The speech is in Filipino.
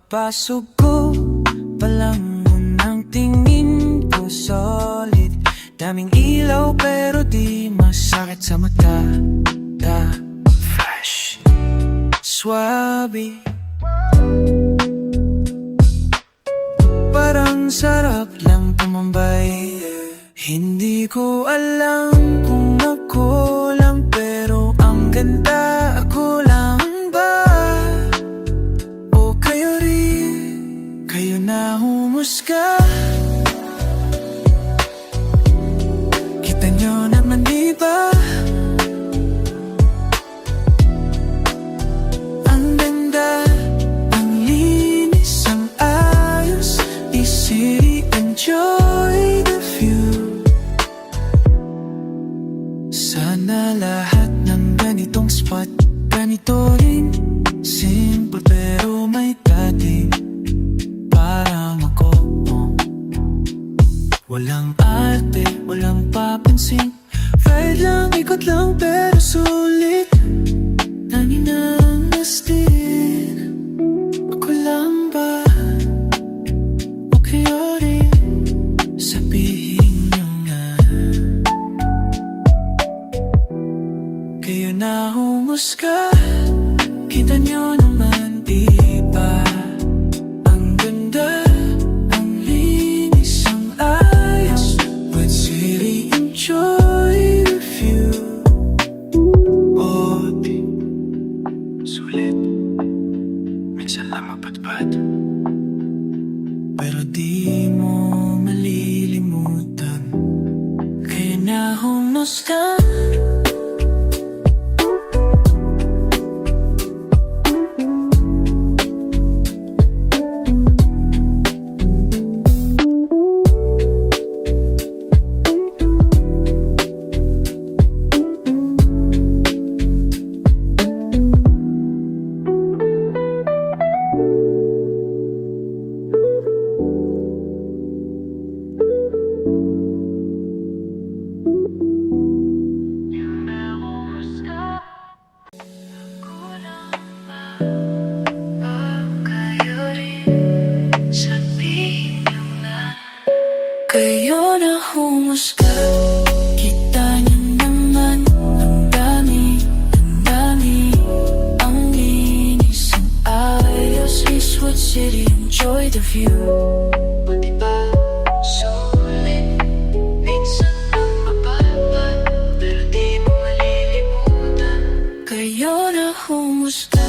Pagpasok ko palang unang tingin ko solid. Daming ilaw pero di masakit sa mata. Flash, swabe, parang sarap lang tumambay. Hindi ko alam kung ako lang, pero ang ganda. Ako lang ba? O kayo rin? Kayo na humusga. Kita nyo naman diba? Ang ganda, ang linis, ang ayos. Easy, enjoy the view. Sana lahat ng ganitong spot ganito rin. Simple pero may dating. Parang ako, walang arte, walang papansin. Ride lang, ikot lang pero sulit. Naninangas din. Ako lang ba? O kayo rin? Sabihin nyo nga. Kayo na humusga. Kita nyo naman diba? Ang ganda, ang linis, ang ayos. Let's really enjoy the view. Oh, di sulit. Minsan lang mapatpat, pero di mo malilimutan. Kaya na humusga. Kayo na humusga. Kita niyo naman ang dami, ang linis, ang ayos. Eastwood City, enjoy the view. Diba? Sulit. Minsan lang mapapad, pero di mo malilimutan. Kayo na humusga.